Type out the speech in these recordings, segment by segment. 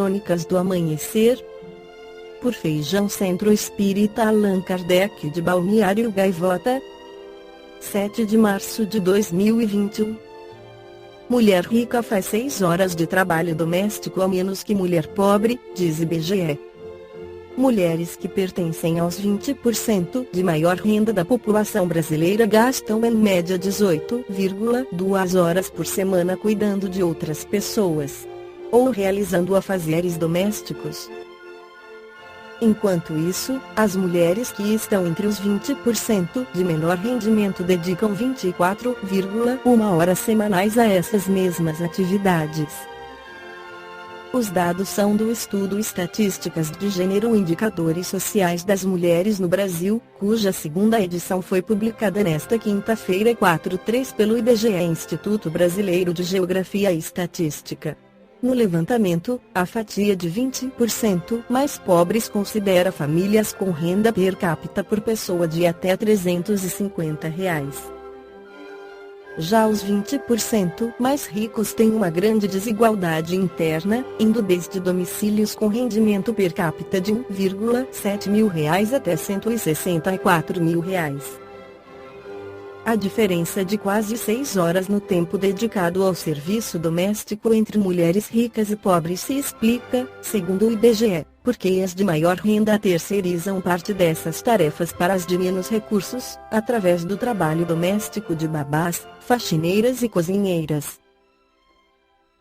Crônicas do Amanhecer, por Feijão Centro Espírita Allan Kardec de Balneário Gaivota, 7 de março de 2021. Mulher rica faz 6 horas de trabalho doméstico a menos que mulher pobre, diz IBGE. Mulheres que pertencem aos 20% de maior renda da população brasileira gastam em média 18,2 horas por semana cuidando de outras pessoas, ou realizando afazeres domésticos. Enquanto isso, as mulheres que estão entre os 20% de menor rendimento dedicam 24,1 horas semanais a essas mesmas atividades. Os dados são do estudo Estatísticas de Gênero e Indicadores Sociais das Mulheres no Brasil, cuja segunda edição foi publicada nesta quinta-feira 4/3 pelo IBGE, Instituto Brasileiro de Geografia e Estatística. No levantamento, a fatia de 20% mais pobres considera famílias com renda per capita por pessoa de até R$ 350. Já os 20% mais ricos têm uma grande desigualdade interna, indo desde domicílios com rendimento per capita de R$ 1,7 mil até R$ 164 mil. A diferença de quase 6 horas no tempo dedicado ao serviço doméstico entre mulheres ricas e pobres se explica, segundo o IBGE, porque as de maior renda terceirizam parte dessas tarefas para as de menos recursos, através do trabalho doméstico de babás, faxineiras e cozinheiras.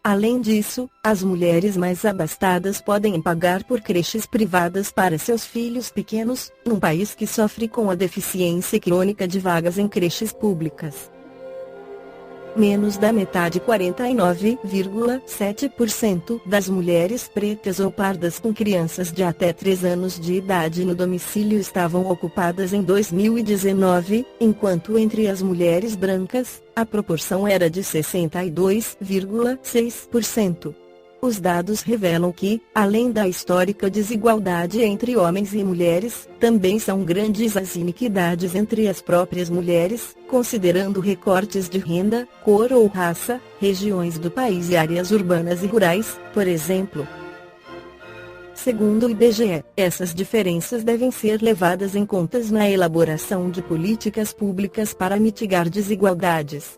Além disso, as mulheres mais abastadas podem pagar por creches privadas para seus filhos pequenos, num país que sofre com a deficiência crônica de vagas em creches públicas. Menos da metade, 49,7% das mulheres pretas ou pardas com crianças de até 3 anos de idade no domicílio estavam ocupadas em 2019, enquanto entre as mulheres brancas, a proporção era de 62,6%. Os dados revelam que, além da histórica desigualdade entre homens e mulheres, também são grandes as iniquidades entre as próprias mulheres, considerando recortes de renda, cor ou raça, regiões do país e áreas urbanas e rurais, por exemplo. Segundo o IBGE, essas diferenças devem ser levadas em conta na elaboração de políticas públicas para mitigar desigualdades.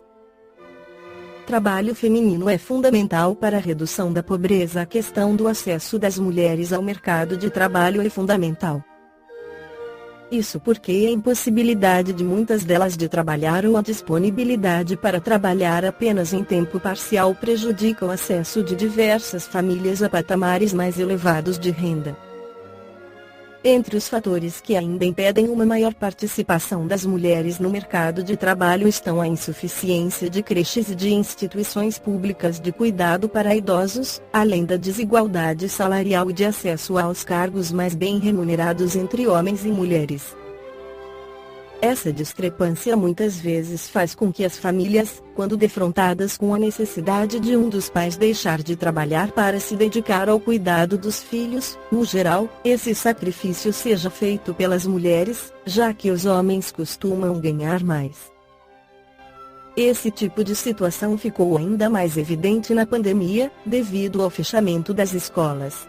Trabalho feminino é fundamental para a redução da pobreza. A questão do acesso das mulheres ao mercado de trabalho é fundamental. Isso porque a impossibilidade de muitas delas de trabalhar ou a disponibilidade para trabalhar apenas em tempo parcial prejudica o acesso de diversas famílias a patamares mais elevados de renda. Entre os fatores que ainda impedem uma maior participação das mulheres no mercado de trabalho estão a insuficiência de creches e de instituições públicas de cuidado para idosos, além da desigualdade salarial e de acesso aos cargos mais bem remunerados entre homens e mulheres. Essa discrepância muitas vezes faz com que as famílias, quando defrontadas com a necessidade de um dos pais deixar de trabalhar para se dedicar ao cuidado dos filhos, no geral, esse sacrifício seja feito pelas mulheres, já que os homens costumam ganhar mais. Esse tipo de situação ficou ainda mais evidente na pandemia, devido ao fechamento das escolas.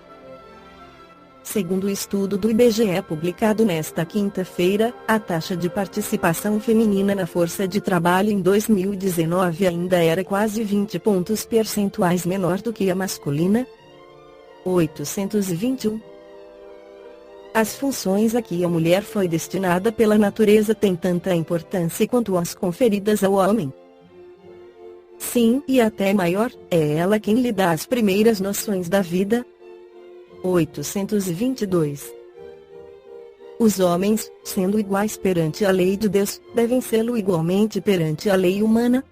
Segundo o estudo do IBGE publicado nesta quinta-feira, a taxa de participação feminina na força de trabalho em 2019 ainda era quase 20 pontos percentuais menor do que a masculina. 821. As funções a que a mulher foi destinada pela natureza têm tanta importância quanto as conferidas ao homem. Sim, e até maior, é ela quem lhe dá as primeiras noções da vida. 822. Os homens, sendo iguais perante a lei de Deus, devem sê-lo igualmente perante a lei humana.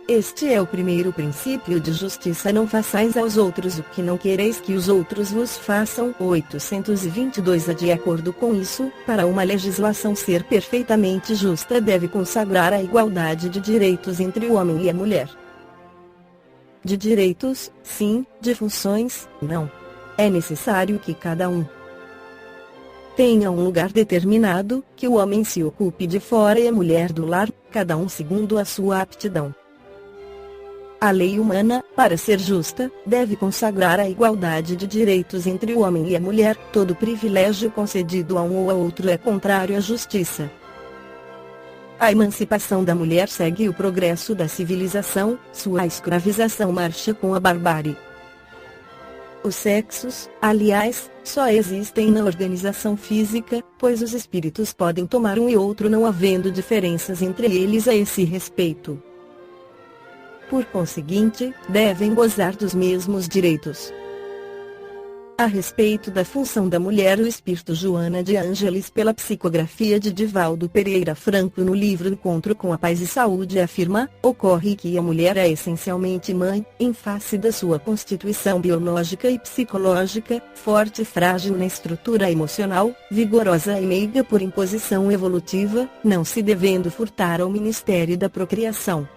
Este é o primeiro princípio de justiça: não façais aos outros o que não quereis que os outros vos façam. 822. De acordo com isso, para uma legislação ser perfeitamente justa deve consagrar a igualdade de direitos entre o homem e a mulher. De direitos, sim; de funções, não. É necessário que cada um tenha um lugar determinado, que o homem se ocupe de fora e a mulher do lar, cada um segundo a sua aptidão. A lei humana, para ser justa, deve consagrar a igualdade de direitos entre o homem e a mulher. Todo privilégio concedido a um ou a outro é contrário à justiça. A emancipação da mulher segue o progresso da civilização, sua escravização marcha com a barbárie. Os sexos, aliás, só existem na organização física, pois os espíritos podem tomar um e outro não havendo diferenças entre eles a esse respeito. Por conseguinte, devem gozar dos mesmos direitos. A respeito da função da mulher, o espírito Joana de Ângeles, pela psicografia de Divaldo Pereira Franco no livro Encontro com a Paz e Saúde, afirma: ocorre que a mulher é essencialmente mãe, em face da sua constituição biológica e psicológica, forte e frágil na estrutura emocional, vigorosa e meiga por imposição evolutiva, não se devendo furtar ao ministério da procriação.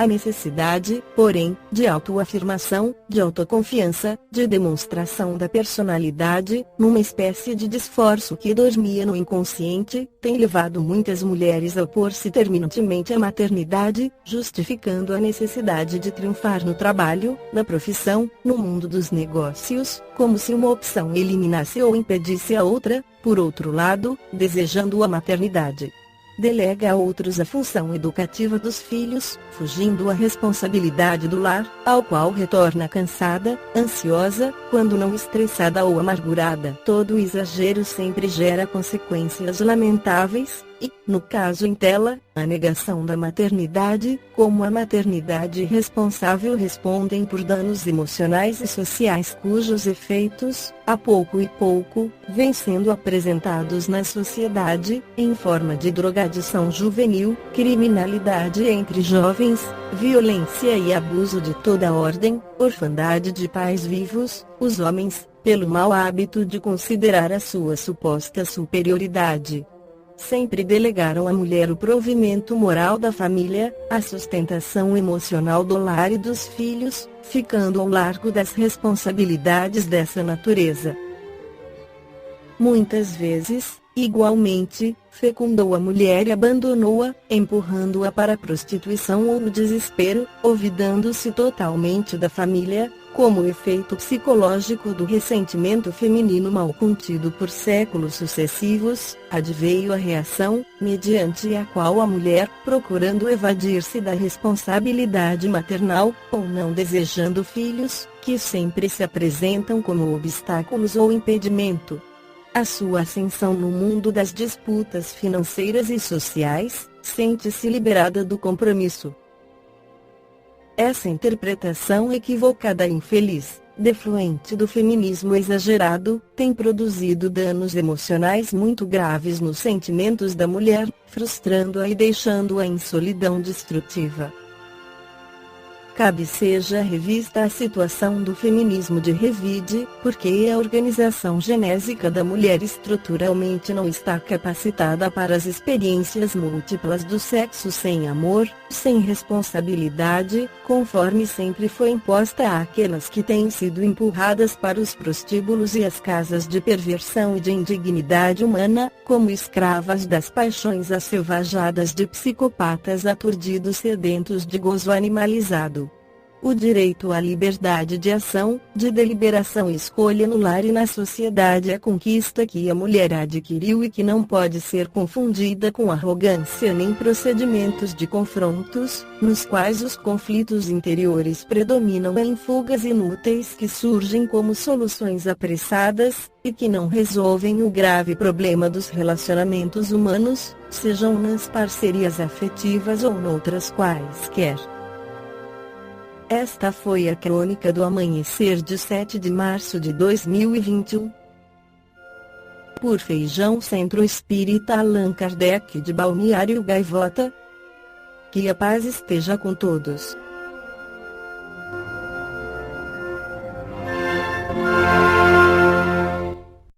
A necessidade, porém, de autoafirmação, de autoconfiança, de demonstração da personalidade, numa espécie de esforço que dormia no inconsciente, tem levado muitas mulheres a opor-se terminantemente à maternidade, justificando a necessidade de triunfar no trabalho, na profissão, no mundo dos negócios, como se uma opção eliminasse ou impedisse a outra. Por outro lado, desejando a maternidade, delega a outros a função educativa dos filhos, fugindo à responsabilidade do lar, ao qual retorna cansada, ansiosa, quando não estressada ou amargurada. Todo exagero sempre gera consequências lamentáveis, e, no caso em tela, a negação da maternidade, como a maternidade responsável, respondem por danos emocionais e sociais cujos efeitos, a pouco e pouco, vêm sendo apresentados na sociedade, em forma de drogadição juvenil, criminalidade entre jovens, violência e abuso de toda ordem, orfandade de pais vivos, os homens, pelo mau hábito de considerar a sua suposta superioridade, sempre delegaram à mulher o provimento moral da família, a sustentação emocional do lar e dos filhos, ficando ao largo das responsabilidades dessa natureza. Muitas vezes, igualmente, fecundou a mulher e abandonou-a, empurrando-a para a prostituição ou no desespero, olvidando-se totalmente da família, como efeito psicológico do ressentimento feminino mal contido por séculos sucessivos, adveio a reação, mediante a qual a mulher, procurando evadir-se da responsabilidade maternal, ou não desejando filhos, que sempre se apresentam como obstáculos ou impedimento a sua ascensão no mundo das disputas financeiras e sociais, sente-se liberada do compromisso. Essa interpretação equivocada e infeliz, defluente do feminismo exagerado, tem produzido danos emocionais muito graves nos sentimentos da mulher, frustrando-a e deixando-a em solidão destrutiva. Cabe seja revista a situação do feminismo de Revide, porque a organização genésica da mulher estruturalmente não está capacitada para as experiências múltiplas do sexo sem amor, sem responsabilidade, conforme sempre foi imposta àquelas que têm sido empurradas para os prostíbulos e as casas de perversão e de indignidade humana, como escravas das paixões asselvajadas de psicopatas aturdidos sedentos de gozo animalizado. O direito à liberdade de ação, de deliberação e escolha no lar e na sociedade é a conquista que a mulher adquiriu e que não pode ser confundida com arrogância nem procedimentos de confrontos, nos quais os conflitos interiores predominam em fugas inúteis que surgem como soluções apressadas, e que não resolvem o grave problema dos relacionamentos humanos, sejam nas parcerias afetivas ou noutras quaisquer. Esta foi a crônica do amanhecer de 7 de março de 2021. Por Feijão Centro Espírita Allan Kardec de Balneário Gaivota. Que a paz esteja com todos.